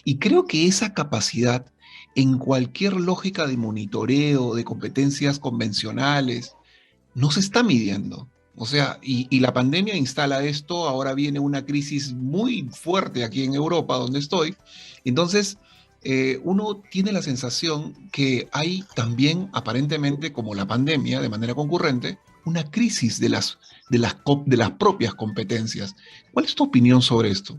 Y creo que esa capacidad, en cualquier lógica de monitoreo, de competencias convencionales, no se está midiendo. O sea, y la pandemia instala esto, ahora viene una crisis muy fuerte aquí en Europa, donde estoy. Entonces, uno tiene la sensación que hay también, aparentemente, como la pandemia, de manera concurrente, una crisis de las propias competencias. ¿Cuál es tu opinión sobre esto?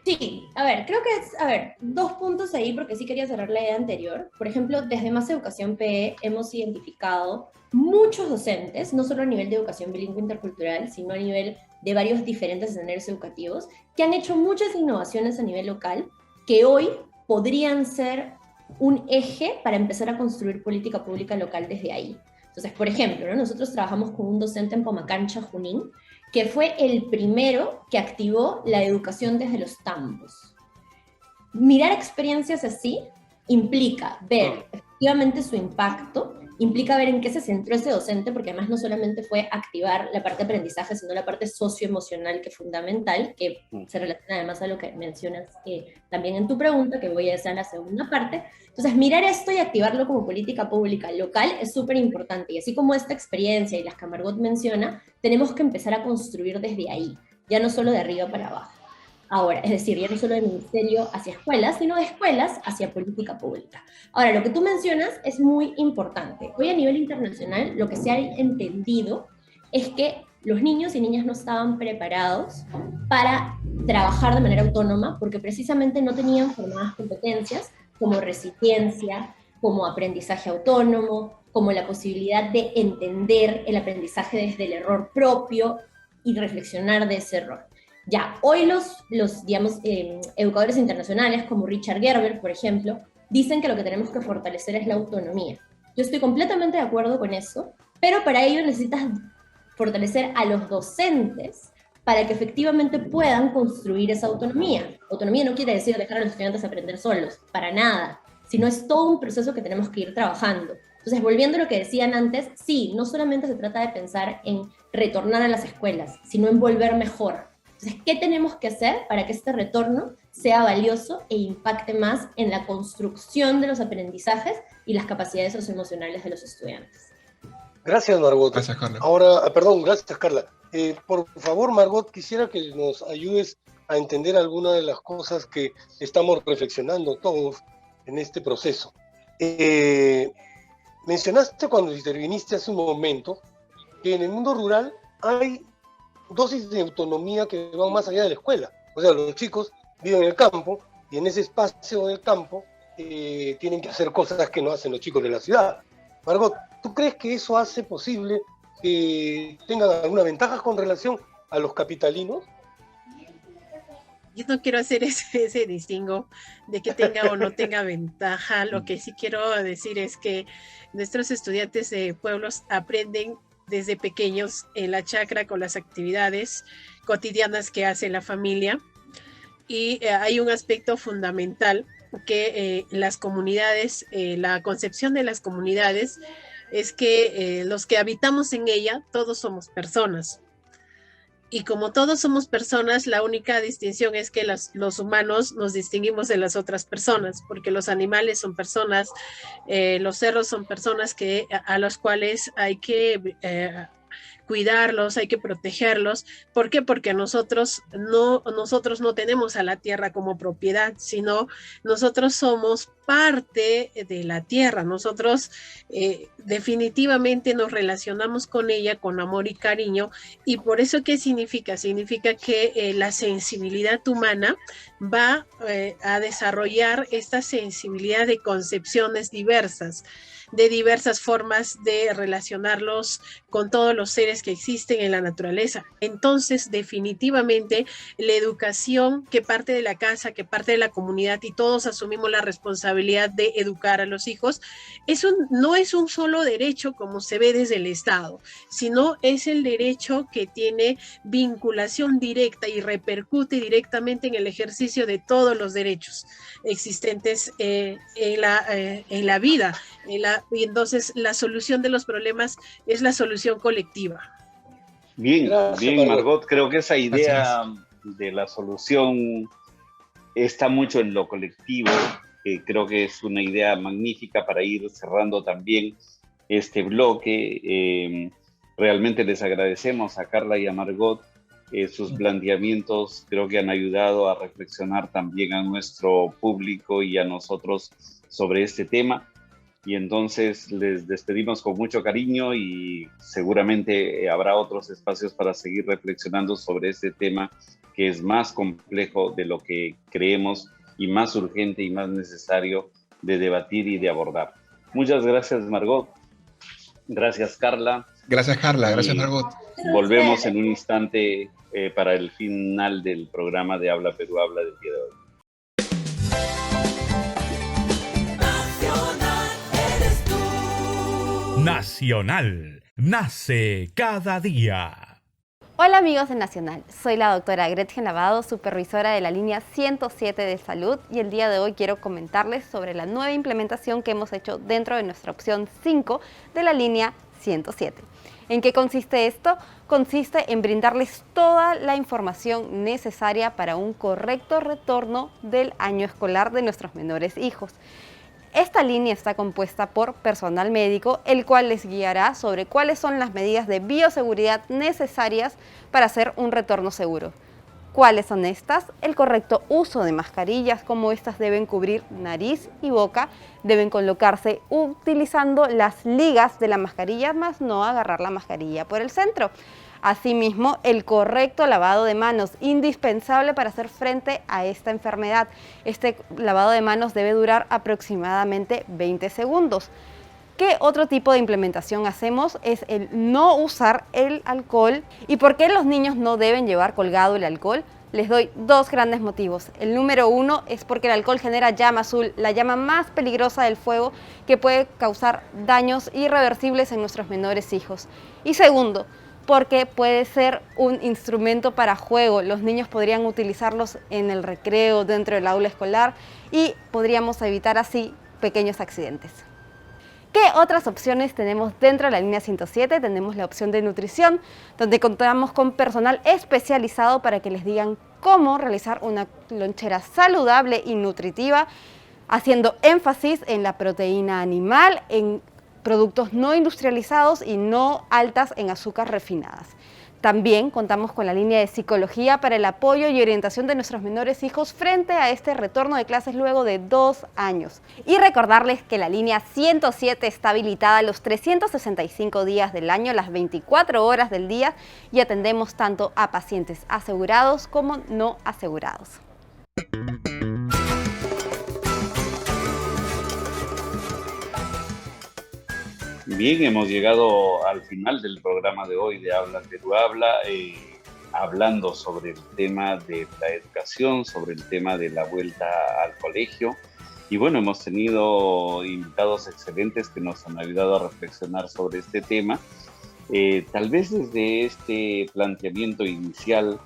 Sí, a ver, creo que es, dos puntos ahí, porque sí quería cerrar la idea anterior. Por ejemplo, desde Más Educación PE hemos identificado muchos docentes, no solo a nivel de educación bilingüe intercultural, sino a nivel de varios diferentes escenarios educativos, que han hecho muchas innovaciones a nivel local, que hoy podrían ser un eje para empezar a construir política pública local desde ahí. Entonces, por ejemplo, ¿no? Nosotros trabajamos con un docente en Pomacancha, Junín, que fue el primero que activó la educación desde los tambos. Mirar experiencias así implica ver efectivamente su impacto, implica ver en qué se centró ese docente, porque además no solamente fue activar la parte de aprendizaje, sino la parte socioemocional, que es fundamental, que se relaciona además a lo que mencionas también en tu pregunta, que voy a hacer en la segunda parte. Entonces, mirar esto y activarlo como política pública local es súper importante, y así como esta experiencia y las que Margot menciona, tenemos que empezar a construir desde ahí, ya no solo de arriba para abajo. Ahora, es decir, ya no solo del ministerio hacia escuelas, sino de escuelas hacia política pública. Ahora, lo que tú mencionas es muy importante. Hoy a nivel internacional lo que se ha entendido es que los niños y niñas no estaban preparados para trabajar de manera autónoma porque precisamente no tenían formadas competencias como resiliencia, como aprendizaje autónomo, como la posibilidad de entender el aprendizaje desde el error propio y reflexionar de ese error. Ya, hoy los digamos, educadores internacionales como Richard Gerber, por ejemplo, dicen que lo que tenemos que fortalecer es la autonomía. Yo estoy completamente de acuerdo con eso, pero para ello necesitas fortalecer a los docentes para que efectivamente puedan construir esa autonomía. Autonomía no quiere decir dejar a los estudiantes aprender solos, para nada, sino es todo un proceso que tenemos que ir trabajando. Entonces, volviendo a lo que decían antes, sí, no solamente se trata de pensar en retornar a las escuelas, sino en volver mejor. Entonces, ¿qué tenemos que hacer para que este retorno sea valioso e impacte más en la construcción de los aprendizajes y las capacidades socioemocionales de los estudiantes? Gracias, Margot. Gracias, Carla. Ahora, perdón, gracias, Carla. Por favor, Margot, quisiera que nos ayudes a entender algunas de las cosas que estamos reflexionando todos en este proceso. Mencionaste cuando interviniste hace un momento que en el mundo rural hay dosis de autonomía que van más allá de la escuela. O sea, los chicos viven en el campo y en ese espacio del campo tienen que hacer cosas que no hacen los chicos de la ciudad. Margot, ¿tú crees que eso hace posible que tengan alguna ventaja con relación a los capitalinos? Yo no quiero hacer ese distingo de que tenga o no tenga ventaja. Lo que sí quiero decir es que nuestros estudiantes de pueblos aprenden desde pequeños en la chacra con las actividades cotidianas que hace la familia. Y hay un aspecto fundamental que las comunidades, la concepción de las comunidades es que los que habitamos en ella, todos somos personas. Y como todos somos personas, la única distinción es que los humanos nos distinguimos de las otras personas, porque los animales son personas, los cerros son personas a las cuales hay que cuidarlos, hay que protegerlos. ¿Por qué? Porque nosotros no tenemos a la tierra como propiedad, sino nosotros somos parte de la tierra. Nosotros definitivamente nos relacionamos con ella con amor y cariño. ¿Y por eso qué significa? Significa que la sensibilidad humana va a desarrollar esta sensibilidad de concepciones diversas, de diversas formas de relacionarlos con todos los seres que existen en la naturaleza. Entonces, definitivamente, la educación que parte de la casa, que parte de la comunidad, y todos asumimos la responsabilidad de educar a los hijos, no es un solo derecho como se ve desde el Estado, sino es el derecho que tiene vinculación directa y repercute directamente en el ejercicio de todos los derechos existentes en la vida. Y entonces la solución de los problemas es la solución colectiva. Bien, Gracias, bien, Margot, creo que esa idea de la solución está mucho en lo colectivo. Creo que es una idea magnífica para ir cerrando también este bloque. Realmente les agradecemos a Carla y a Margot sus planteamientos. Creo que han ayudado a reflexionar también a nuestro público y a nosotros sobre este tema. Y entonces les despedimos con mucho cariño y seguramente habrá otros espacios para seguir reflexionando sobre este tema que es más complejo de lo que creemos y más urgente y más necesario de debatir y de abordar. Muchas gracias, Margot. Gracias, Carla. Gracias, Carla. Gracias, Margot. Volvemos en un instante para el final del programa de Habla Perú Habla del día de hoy. Nacional, nace cada día. Hola amigos de Nacional, soy la doctora Gretchen Lavado, supervisora de la línea 107 de salud, y el día de hoy quiero comentarles sobre la nueva implementación que hemos hecho dentro de nuestra opción 5 de la línea 107. ¿En qué consiste esto? Consiste en brindarles toda la información necesaria para un correcto retorno del año escolar de nuestros menores hijos. Esta línea está compuesta por personal médico, el cual les guiará sobre cuáles son las medidas de bioseguridad necesarias para hacer un retorno seguro. ¿Cuáles son estas? El correcto uso de mascarillas, como estas deben cubrir nariz y boca, deben colocarse utilizando las ligas de la mascarilla, más no agarrar la mascarilla por el centro. Asimismo, el correcto lavado de manos, indispensable para hacer frente a esta enfermedad. Este lavado de manos debe durar aproximadamente 20 segundos. ¿Qué otro tipo de implementación hacemos? Es el no usar el alcohol. ¿Y por qué los niños no deben llevar colgado el alcohol? Les doy dos grandes motivos. El número uno es porque el alcohol genera llama azul, la llama más peligrosa del fuego que puede causar daños irreversibles en nuestros menores hijos. Y segundo, porque puede ser un instrumento para juego. Los niños podrían utilizarlos en el recreo, dentro del aula escolar y podríamos evitar así pequeños accidentes. ¿Qué otras opciones tenemos dentro de la línea 107? Tenemos la opción de nutrición, donde contamos con personal especializado para que les digan cómo realizar una lonchera saludable y nutritiva, haciendo énfasis en la proteína animal, en productos no industrializados y no altas en azúcar refinadas. También contamos con la línea de psicología para el apoyo y orientación de nuestros menores hijos frente a este retorno de clases luego de 2 años. Y recordarles que la línea 107 está habilitada los 365 días del año, las 24 horas del día, y atendemos tanto a pacientes asegurados como no asegurados. Bien, hemos llegado al final del programa de hoy de Habla Perú Habla, hablando sobre el tema de la educación, sobre el tema de la vuelta al colegio. Y bueno, hemos tenido invitados excelentes que nos han ayudado a reflexionar sobre este tema. Tal vez desde este planteamiento inicial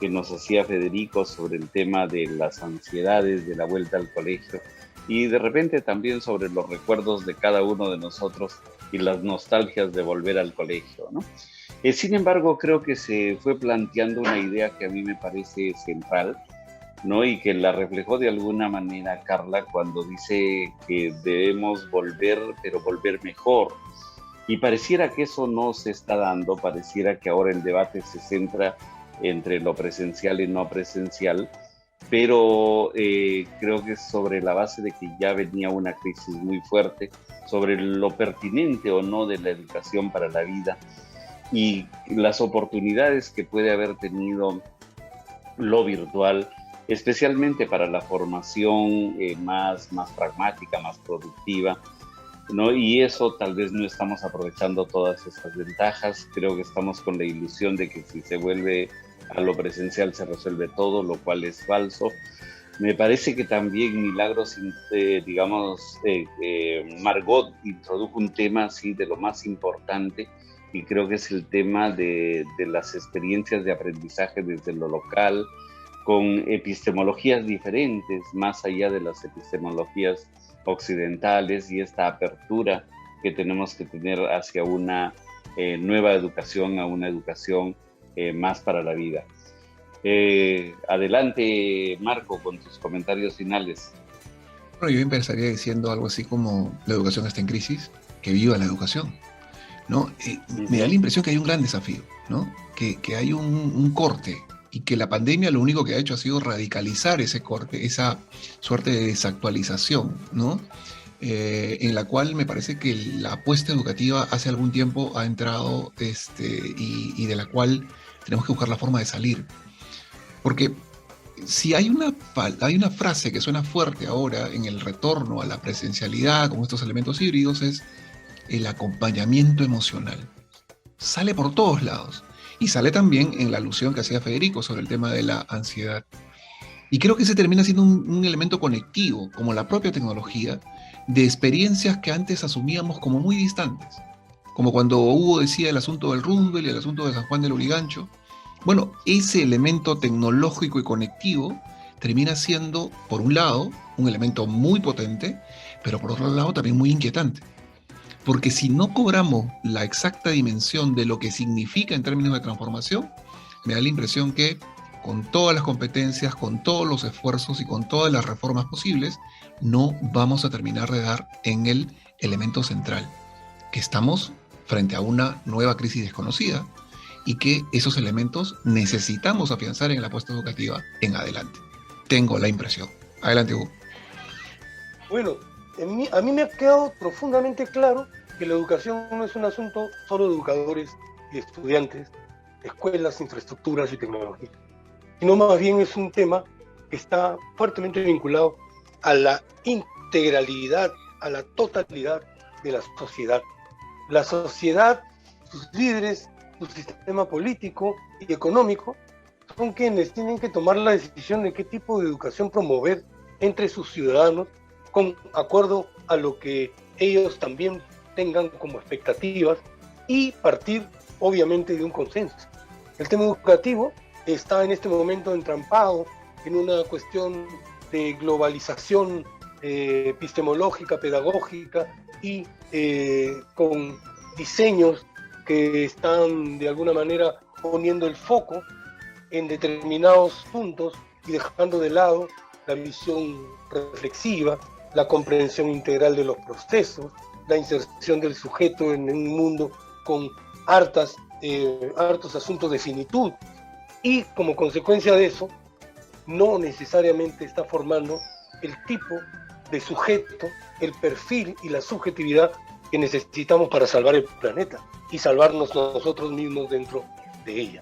que nos hacía Federico sobre el tema de las ansiedades de la vuelta al colegio, y de repente también sobre los recuerdos de cada uno de nosotros y las nostalgias de volver al colegio, ¿no? Sin embargo, creo que se fue planteando una idea que a mí me parece central, ¿no? Y que la reflejó de alguna manera Carla cuando dice que debemos volver, pero volver mejor. Y pareciera que eso no se está dando, pareciera que ahora el debate se centra entre lo presencial y no presencial, pero creo que es sobre la base de que ya venía una crisis muy fuerte sobre lo pertinente o no de la educación para la vida y las oportunidades que puede haber tenido lo virtual, especialmente para la formación más pragmática, más productiva, ¿no? Y eso tal vez no estamos aprovechando todas esas ventajas. Creo que estamos con la ilusión de que si se vuelve a lo presencial se resuelve todo, lo cual es falso. Me parece que también Milagros, Margot introdujo un tema así de lo más importante, y creo que es el tema de las experiencias de aprendizaje desde lo local, con epistemologías diferentes, más allá de las epistemologías occidentales, y esta apertura que tenemos que tener hacia una nueva educación, a una educación más para la vida. Adelante, Marco, con tus comentarios finales. Bueno, yo empezaría diciendo algo así como: la educación está en crisis, que viva la educación, ¿no? Me da la impresión que hay un gran desafío, ¿no? Que hay un corte, y que la pandemia lo único que ha hecho ha sido radicalizar ese corte, esa suerte de desactualización, ¿no? En la cual me parece que la apuesta educativa hace algún tiempo ha entrado y de la cual tenemos que buscar la forma de salir. Porque si hay una frase que suena fuerte ahora en el retorno a la presencialidad con estos elementos híbridos, es el acompañamiento emocional. Sale por todos lados. Y sale también en la alusión que hacía Federico sobre el tema de la ansiedad. Y creo que ese termina siendo un elemento conectivo, como la propia tecnología, de experiencias que antes asumíamos como muy distantes. Como cuando Hugo decía el asunto del Roosevelt y el asunto de San Juan del Lurigancho. Bueno, ese elemento tecnológico y conectivo termina siendo, por un lado, un elemento muy potente, pero por otro lado también muy inquietante. Porque si no cobramos la exacta dimensión de lo que significa en términos de transformación, me da la impresión que con todas las competencias, con todos los esfuerzos y con todas las reformas posibles, no vamos a terminar de dar en el elemento central, que estamos frente a una nueva crisis desconocida y que esos elementos necesitamos afianzar en la apuesta educativa en adelante. Tengo la impresión. Adelante, Hugo. Bueno, a mí me ha quedado profundamente claro que la educación no es un asunto solo de educadores y estudiantes, escuelas, infraestructuras y tecnología, sino más bien es un tema que está fuertemente vinculado a la integralidad, a la totalidad de la sociedad. La sociedad, sus líderes, su sistema político y económico son quienes tienen que tomar la decisión de qué tipo de educación promover entre sus ciudadanos, con acuerdo a lo que ellos también tengan como expectativas, y partir obviamente de un consenso. El tema educativo está en este momento entrampado en una cuestión de globalización epistemológica, pedagógica, y con diseños que están de alguna manera poniendo el foco en determinados puntos y dejando de lado la visión reflexiva, la comprensión integral de los procesos, la inserción del sujeto en un mundo con hartos asuntos de finitud, y como consecuencia de eso no necesariamente está formando el tipo de sujeto, el perfil y la subjetividad que necesitamos para salvar el planeta y salvarnos nosotros mismos dentro de ella.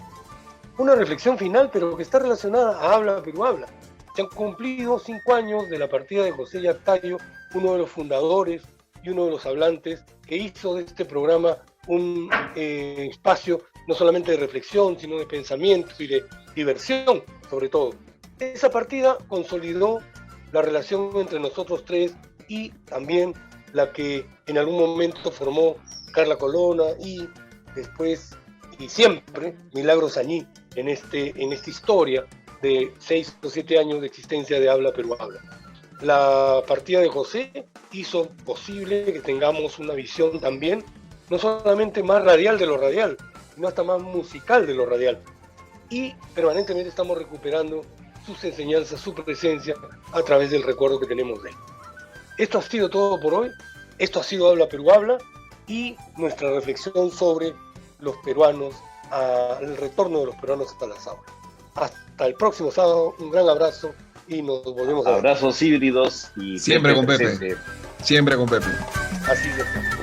Una reflexión final, pero que está relacionada a Habla Perú Habla. Se han cumplido 5 años de la partida de José Yactayo, uno de los fundadores y uno de los hablantes que hizo de este programa un espacio no solamente de reflexión, sino de pensamiento y de diversión, sobre todo. Esa partida consolidó la relación entre nosotros tres, y también la que en algún momento formó Carla Colonna y después y siempre Milagros Añí en esta historia de 6 o 7 años de existencia de Habla Perú Habla. La partida de José hizo posible que tengamos una visión también, no solamente más radial de lo radial, sino hasta más musical de lo radial. Y permanentemente estamos recuperando sus enseñanzas, su presencia, a través del recuerdo que tenemos de él. Esto ha sido todo por hoy. Esto ha sido Habla Perú Habla, y nuestra reflexión sobre los peruanos, el retorno de los peruanos a las aulas. Hasta el próximo sábado, un gran abrazo y nos volvemos a ver. Abrazos híbridos y siempre con Pepe. Siempre con Pepe. Así es.